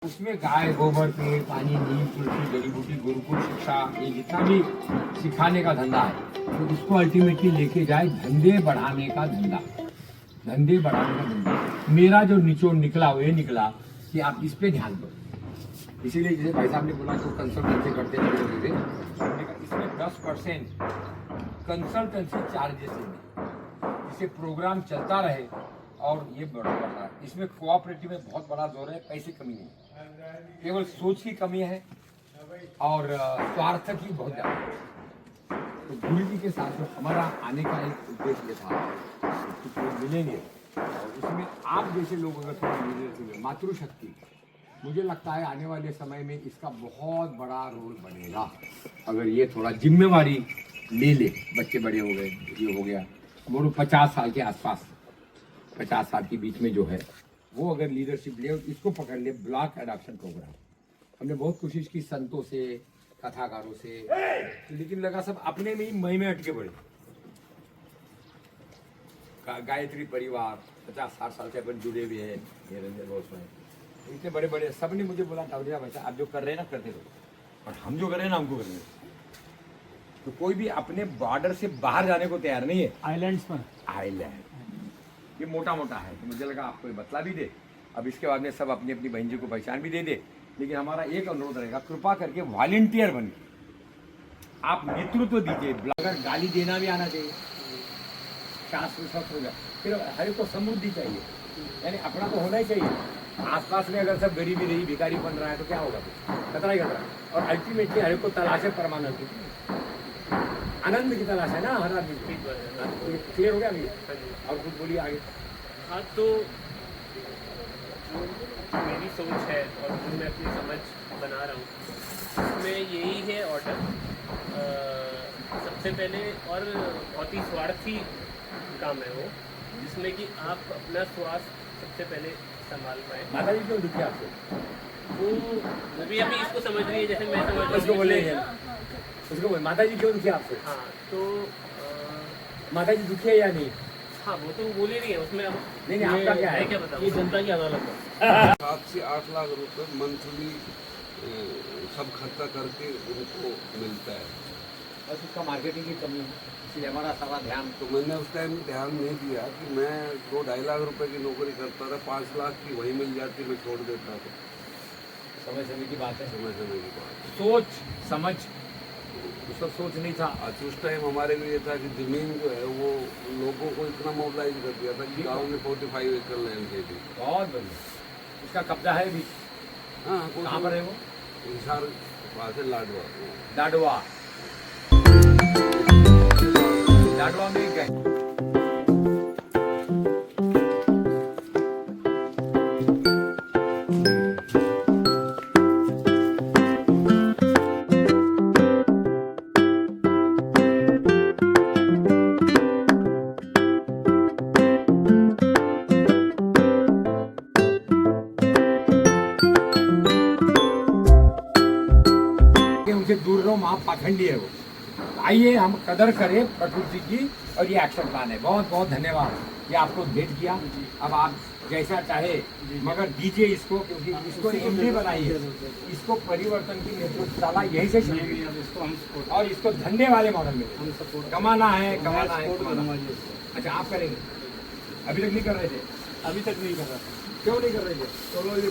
उसमें गाय गोबर पेड़ पानी नीम तुलसी जड़ी बूटी गुरुकुल शिक्षा ये जितना भी सिखाने का धंधा है तो उसको अल्टीमेटली लेके जाए धंधे बढ़ाने का धंधा। धंधे बढ़ाने का धंधा मेरा जो निचोड़ निकला वो ये निकला कि आप इस पे ध्यान दो। इसीलिए जैसे भाई साहब ने बोला तो कंसल्टेंसी करते हैं इसमें 10% कंसल्टेंसी चार्जेस है जिससे प्रोग्राम चलता रहे और ये बढ़ रहा है। इसमें कोऑपरेटिव में बहुत बड़ा जोर है, पैसे कमी नहीं, केवल सोच की कमी है और स्वार्थ की बहुत ज्यादा है। तो गुरु जी के साथ हमारा आने का एक उद्देश्य था कुछ लोग मिलेंगे और उसमें आप जैसे लोग अगर थोड़ा मिले मातृशक्ति, मुझे लगता है आने वाले समय में इसका बहुत बड़ा रोल बनेगा अगर ये थोड़ा जिम्मेवारी ले ले। बच्चे बड़े हो गए, ये हो गया वो 50 साल के आसपास 50 साल के बीच में जो है वो अगर लीडरशिप ले और इसको पकड़ ले ब्लॉक एडॉप्शन प्रोग्राम। हमने बहुत कोशिश की संतों से कथाकारों से, लेकिन लगा सब अपने में ही मई में अटके पड़े। गायत्री परिवार 50-60 साल से अपन जुड़े हुए हैं, निरंजन बोस में इतने बड़े बड़े सब ने मुझे बोला था भाई आप जो कर रहे हैं ना करते रहो और हम जो कर रहे हैं ना हमको कर रहे हैं। तो कोई भी अपने बॉर्डर से बाहर जाने को तैयार नहीं है। आइलैंड्स पर आइलैंड ये मोटा मोटा है तो मुझे लगा आपको ये बतला भी दे। अब इसके बाद में सब अपनी अपनी बहन जी को पहचान भी दे दे, लेकिन हमारा एक अनुरोध रहेगा कृपा करके वॉलंटियर बन के आप नेतृत्व दीजिए। अगर गाली देना भी आना चाहिए, शास्त्र शस्त्र हो गया, फिर हर को समृद्धि चाहिए, यानी अपना तो होना ही चाहिए। आसपास में अगर सब गरीबी रही भिखारी बन रहा है तो क्या होगा, खतरा ही खतरा। और अल्टीमेटली हर को तलाश है परमानंद, आनंद की तलाश है ना हर आदमी को। क्लियर हो गया अभी? और कुछ बोलिए आगे। हाँ, तो जो मेरी सोच है और जो मैं अपनी समझ बना रहा हूँ उसमें यही है ऑर्डर। सबसे पहले और बहुत ही स्वार्थी काम है वो, जिसमें कि आप अपना स्वास्थ्य सबसे पहले संभाल पाए। माता जी क्यों दुखी आपसे? वो भी अभी इसको समझ रही है जैसे मैं समझ रहा उसको हूँ। बोलेंगे उसको बोले माता जी क्यों दुखी आपसे? हाँ, तो माता जी दुखी है या नहीं? हाँ, वो तो बोल ही रही है उसमें। अब नहीं आपका क्या है? क्या बताऊँ, ये जनता की अदालत है। 7 से 8 लाख रुपए मंथली सब खर्चा करके उनको मिलता है। बस उसका मार्केटिंग की कमी है, इसलिए हमारा सारा ध्यान। तो मैंने उस टाइम ध्यान नहीं दिया कि मैं 2-2.5 लाख रुपए की नौकरी करता था, 5 लाख की वही मिल जाती मैं छोड़ देता था। समय समय की बात है, समय समय की बात। सोच समझ उसका सोच नहीं था। आज उस टाइम हमारे लिए था कि जमीन जो है वो लोगों को इतना मोबिलाइज कर दिया था कि गाँव में 45 एकड़ लैंड दे दी। बहुत बढ़िया, उसका कब्जा है भी। हाँ, कहाँ पर है वो? हिसार वहाँ से लाडवा लाडवा। लाडवा में गए उनसे दूर रहो, वहाँ पाखंडी है वो। आइए हम कदर करें प्रकृति की और ये एक्शन प्लान है। बहुत बहुत धन्यवाद ये आपको भेंट किया। अब आप जैसा चाहे मगर दीजिए इसको, क्योंकि इसको एमडी बनाई है, इसको परिवर्तन की नेतृत्व यही से और इसको धंधे वाले मॉडल में कमाना है, कमाना है। अच्छा आप करेंगे? अभी तक नहीं कर रहे थे? अभी तक नहीं कर रहा। क्यों नहीं कर रहे थे? चलो ये